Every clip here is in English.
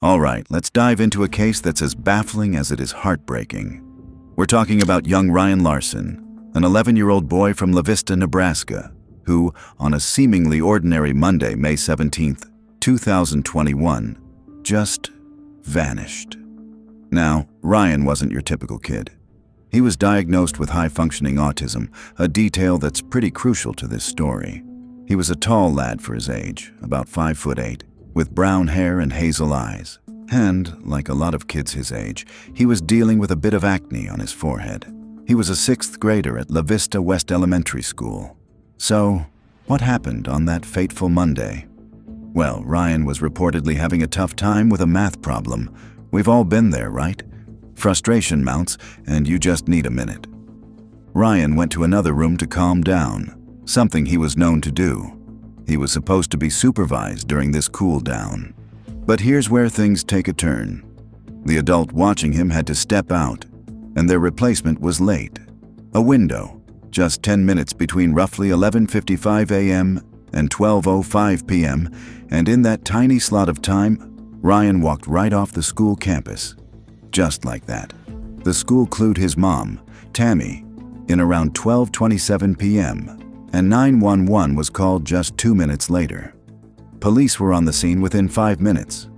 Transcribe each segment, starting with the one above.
All right, let's dive into a case that's as baffling as it is heartbreaking. We're talking about young Ryan Larsen, an 11-year-old boy from Vista, Nebraska, who, on a seemingly ordinary Monday, May 17th, 2021, just vanished. Now, Ryan wasn't your typical kid. He was diagnosed with high-functioning autism, a detail that's pretty crucial to this story. He was a tall lad for his age, about 5'8", with brown hair and hazel eyes. And, like a lot of kids his age, he was dealing with a bit of acne on his forehead. He was a 6th grader at Vista West Elementary School. So, what happened on that fateful Monday? Well, Ryan was reportedly having a tough time with a math problem. We've all been there, right? Frustration mounts, and you just need a minute. Ryan went to another room to calm down, something he was known to do. He was supposed to be supervised during this cool down. But here's where things take a turn. The adult watching him had to step out, and their replacement was late. A window, just 10 minutes between roughly 11:55 a.m. and 12:05 p.m., and in that tiny slot of time, Ryan walked right off the school campus. Just like that. The school clued his mom, Tammy, in around 12:27 p.m., and 911 was called just 2 minutes later. Police were on the scene within 5 minutes.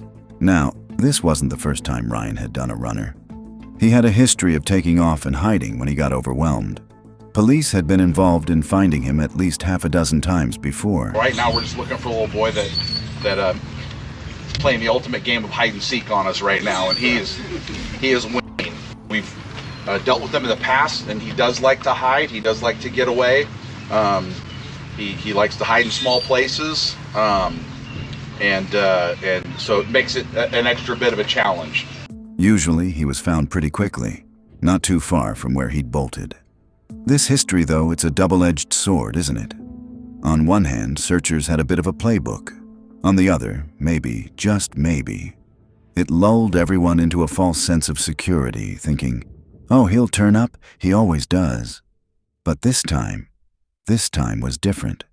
Now, this wasn't the first time Ryan had done a runner. He had a history of taking off and hiding when he got overwhelmed. Police had been involved in finding him at least half a dozen times before. Right now we're just looking for a little boy that playing the ultimate game of hide and seek on us right now, and he is winning. We've dealt with him in the past, and he does like to hide. He does like to get away. He likes to hide in small places, and so it makes it an extra bit of a challenge. Usually, he was found pretty quickly, not too far from where he'd bolted. This history, though, it's a double-edged sword, isn't it? On one hand, searchers had a bit of a playbook. On the other, maybe, just maybe, it lulled everyone into a false sense of security, thinking, oh, he'll turn up, he always does. But this time was different.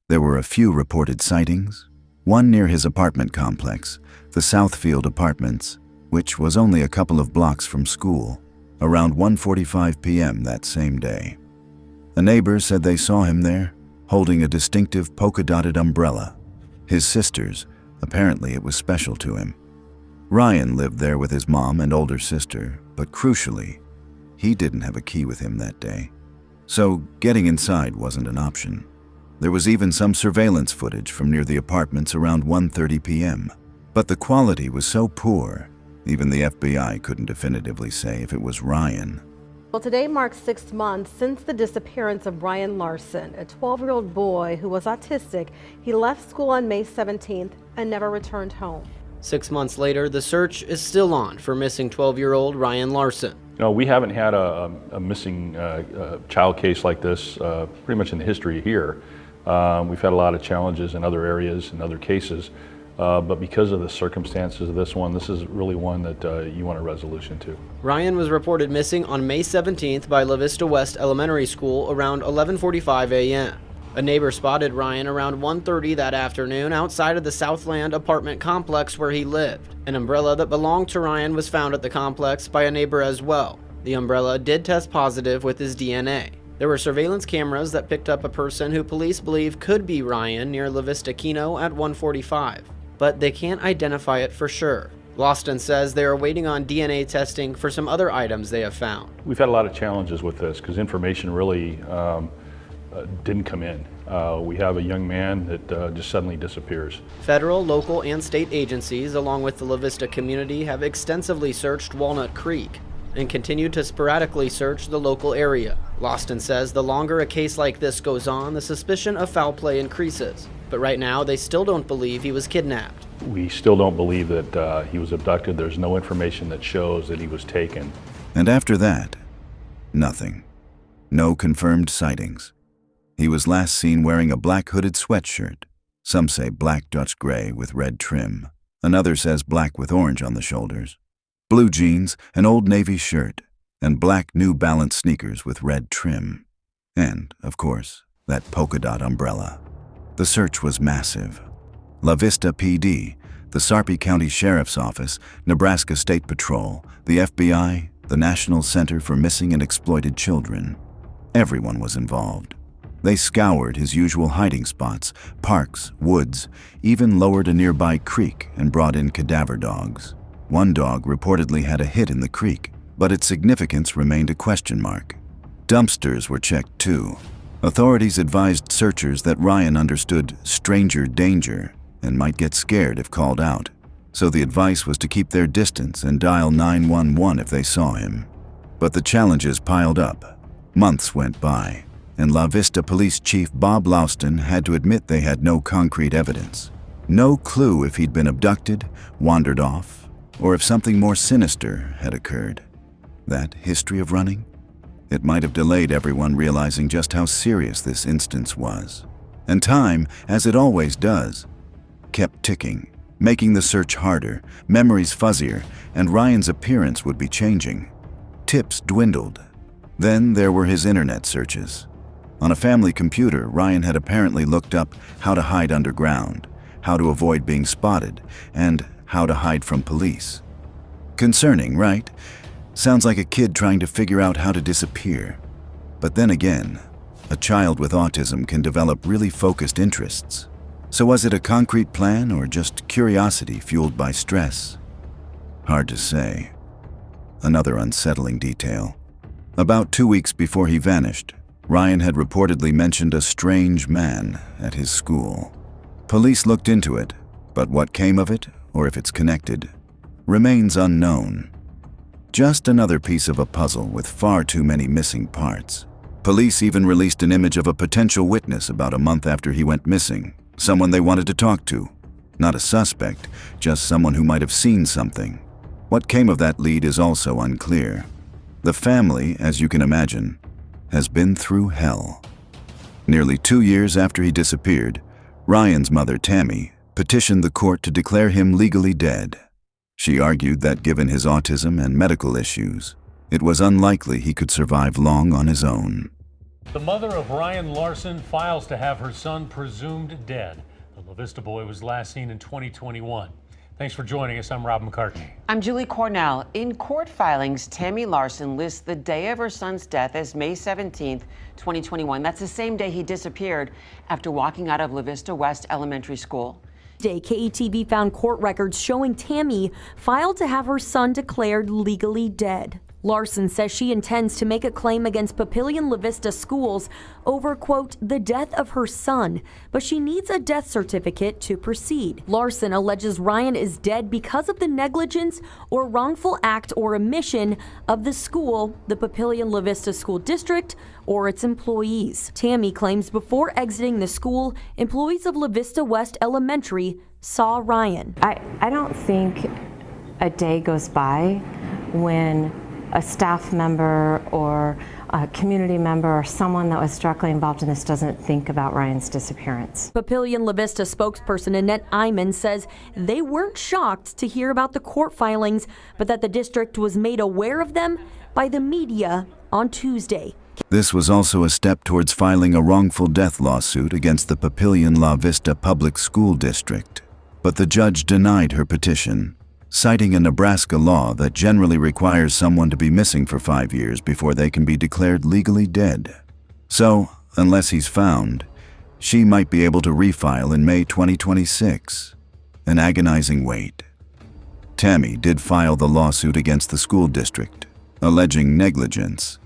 There were a few reported sightings, one near his apartment complex, the Southfield Apartments, which was only a couple of blocks from school, around 1:45 p.m. that same day. A neighbor said they saw him there, holding a distinctive polka-dotted umbrella. His sister's, apparently it was special to him. Ryan lived there with his mom and older sister, but crucially, he didn't have a key with him that day. So getting inside wasn't an option. There was even some surveillance footage from near the apartments around 1:30 p.m. But the quality was so poor, even the FBI couldn't definitively say if it was Ryan. Well, today marks 6 months since the disappearance of Ryan Larsen, a 12-year-old boy who was autistic. He left school on May 17th and never returned home. 6 months later, the search is still on for missing 12-year-old Ryan Larsen. You know, we haven't had a missing child case like this pretty much in the history here. We've had a lot of challenges in other areas and other cases, but because of the circumstances of this one, this is really one that you want a resolution to. Ryan was reported missing on May 17th by Vista West Elementary School around 11:45 a.m. A neighbor spotted Ryan around 1:30 that afternoon outside of the Southland apartment complex where he lived. An umbrella that belonged to Ryan was found at the complex by a neighbor as well. The umbrella did test positive with his DNA. There were surveillance cameras that picked up a person who police believe could be Ryan near La Vista Kino at 1:45, but they can't identify it for sure. Larsen says they are waiting on DNA testing for some other items they have found. We've had a lot of challenges with this because information really didn't come in. We have a young man that just suddenly disappears. Federal, local, and state agencies, along with the La Vista community, have extensively searched Walnut Creek and continue to sporadically search the local area. Larsen says the longer a case like this goes on, the suspicion of foul play increases. But right now, they still don't believe he was kidnapped. We still don't believe that he was abducted. There's no information that shows that he was taken. And after that, nothing. No confirmed sightings. He was last seen wearing a black hooded sweatshirt. Some say black Dutch gray with red trim. Another says black with orange on the shoulders. Blue jeans, an old navy shirt, and black New Balance sneakers with red trim. And, of course, that polka dot umbrella. The search was massive. La Vista PD, the Sarpy County Sheriff's Office, Nebraska State Patrol, the FBI, the National Center for Missing and Exploited Children. Everyone was involved. They scoured his usual hiding spots, parks, woods, even lowered a nearby creek and brought in cadaver dogs. One dog reportedly had a hit in the creek, but its significance remained a question mark. Dumpsters were checked too. Authorities advised searchers that Ryan understood stranger danger and might get scared if called out, so the advice was to keep their distance and dial 911 if they saw him. But the challenges piled up. Months went by, and La Vista Police Chief Bob Louston had to admit they had no concrete evidence. No clue if he'd been abducted, wandered off, or if something more sinister had occurred. That history of running? It might have delayed everyone realizing just how serious this instance was. And time, as it always does, kept ticking, making the search harder, memories fuzzier, and Ryan's appearance would be changing. Tips dwindled. Then there were his internet searches. On a family computer, Ryan had apparently looked up how to hide underground, how to avoid being spotted, and how to hide from police. Concerning, right? Sounds like a kid trying to figure out how to disappear. But then again, a child with autism can develop really focused interests. So was it a concrete plan or just curiosity fueled by stress? Hard to say. Another unsettling detail. About 2 weeks before he vanished, Ryan had reportedly mentioned a strange man at his school. Police looked into it, but what came of it, or if it's connected, remains unknown. Just another piece of a puzzle with far too many missing parts. Police even released an image of a potential witness about a month after he went missing, someone they wanted to talk to. Not a suspect, just someone who might have seen something. What came of that lead is also unclear. The family, as you can imagine, has been through hell. Nearly 2 years after he disappeared, Ryan's mother, Tammy, petitioned the court to declare him legally dead. She argued that given his autism and medical issues, it was unlikely he could survive long on his own. The mother of Ryan Larsen files to have her son presumed dead. The La Vista boy was last seen in 2021. Thanks for joining us. I'm Rob McCartney. I'm Julie Cornell. In court filings, Tammy Larsen lists the day of her son's death as May 17th, 2021. That's the same day he disappeared after walking out of La Vista West Elementary School. KETV found court records showing Tammy filed to have her son declared legally dead. Larsen says she intends to make a claim against Papillion La Vista schools over, quote, the death of her son, but she needs a death certificate to proceed. Larsen alleges Ryan is dead because of the negligence or wrongful act or omission of the school, the Papillion La Vista School District, or its employees. Tammy claims before exiting the school, employees of La Vista West Elementary saw Ryan. I don't think a day goes by when a staff member or a community member or someone that was directly involved in this doesn't think about Ryan's disappearance. Papillion La Vista spokesperson Annette Iman says they weren't shocked to hear about the court filings, but that the district was made aware of them by the media on Tuesday. This was also a step towards filing a wrongful death lawsuit against the Papillion La Vista Public School District, but the judge denied her petition, citing a Nebraska law that generally requires someone to be missing for 5 years before they can be declared legally dead. So, unless he's found, she might be able to refile in May 2026. An agonizing wait. Tammy did file the lawsuit against the school district, alleging negligence.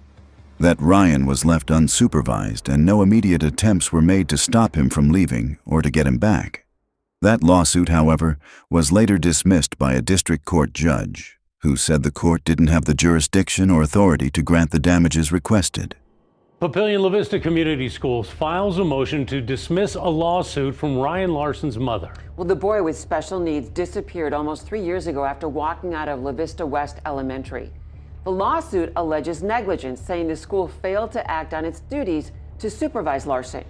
That Ryan was left unsupervised and no immediate attempts were made to stop him from leaving or to get him back. That lawsuit, however, was later dismissed by a district court judge, who said the court didn't have the jurisdiction or authority to grant the damages requested. Papillion La Vista Community Schools files a motion to dismiss a lawsuit from Ryan Larsen's mother. Well, the boy with special needs disappeared almost 3 years ago after walking out of La Vista West Elementary. The lawsuit alleges negligence, saying the school failed to act on its duties to supervise Larsen.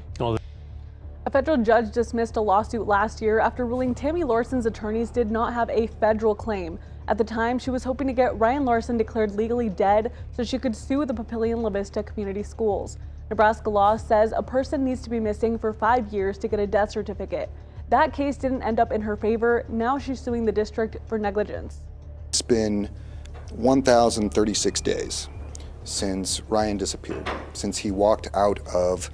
A federal judge dismissed a lawsuit last year after ruling Tammy Larsen's attorneys did not have a federal claim. At the time, she was hoping to get Ryan Larsen declared legally dead so she could sue the Papillion La Vista Community Schools. Nebraska law says a person needs to be missing for 5 years to get a death certificate. That case didn't end up in her favor. Now she's suing the district for negligence. It's been 1,036 days since Ryan disappeared, since he walked out of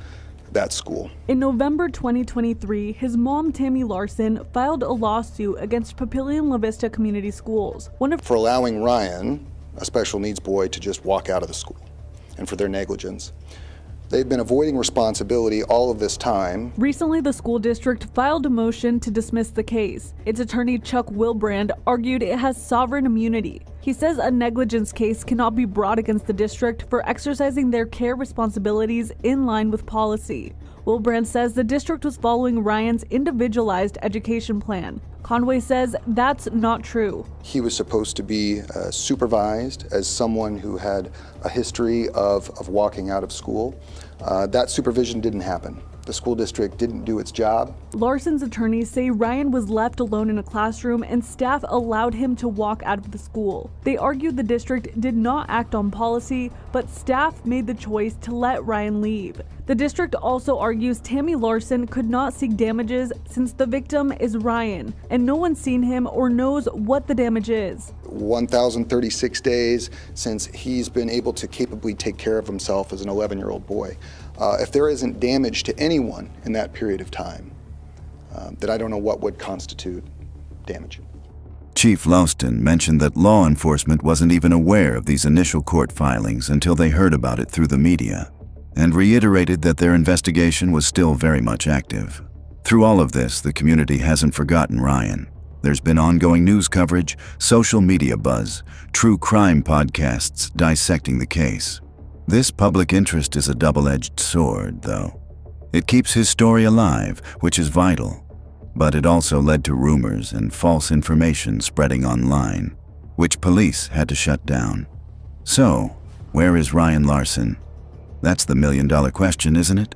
that school. In November 2023, his mom, Tammy Larsen, filed a lawsuit against Papillion La Vista Community Schools. For allowing Ryan, a special needs boy, to just walk out of the school, and for their negligence. They've been avoiding responsibility all of this time. Recently, the school district filed a motion to dismiss the case. Its attorney, Chuck Wilbrand, argued it has sovereign immunity. He says a negligence case cannot be brought against the district for exercising their care responsibilities in line with policy. Wilbrand says the district was following Ryan's individualized education plan. Conway says that's not true. He was supposed to be supervised as someone who had a history of walking out of school. That supervision didn't happen. The school district didn't do its job. Larsen's attorneys say Ryan was left alone in a classroom and staff allowed him to walk out of the school. They argued the district did not act on policy, but staff made the choice to let Ryan leave. The district also argues Tammy Larsen could not seek damages since the victim is Ryan, and no one's seen him or knows what the damage is. 1,036 days since he's been able to capably take care of himself as an 11-year-old boy. If there isn't damage to anyone in that period of time, then I don't know what would constitute damage. Chief Larsen mentioned that law enforcement wasn't even aware of these initial court filings until they heard about it through the media, and reiterated that their investigation was still very much active. Through all of this, the community hasn't forgotten Ryan. There's been ongoing news coverage, social media buzz, true crime podcasts dissecting the case. This public interest is a double-edged sword, though. It keeps his story alive, which is vital, but it also led to rumors and false information spreading online, which police had to shut down. So, where is Ryan Larsen? That's the million-dollar question, isn't it?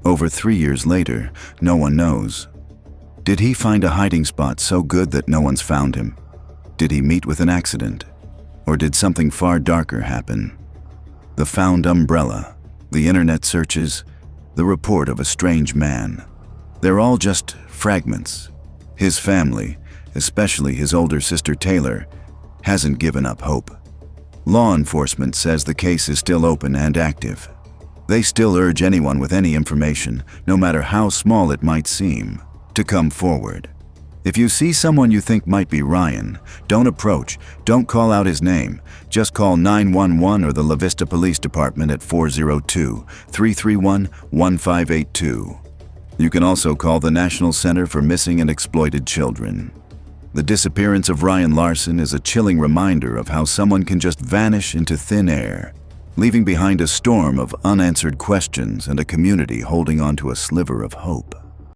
Over 3 years later, no one knows. Did he find a hiding spot so good that no one's found him? Did he meet with an accident? Or did something far darker happen? The found umbrella, the internet searches, the report of a strange man. They're all just fragments. His family, especially his older sister Taylor, hasn't given up hope. Law enforcement says the case is still open and active. They still urge anyone with any information, no matter how small it might seem, to come forward. If you see someone you think might be Ryan, don't approach, don't call out his name. Just call 911 or the La Vista Police Department at 402-331-1582. You can also call the National Center for Missing and Exploited Children. The disappearance of Ryan Larsen is a chilling reminder of how someone can just vanish into thin air, leaving behind a storm of unanswered questions and a community holding on to a sliver of hope.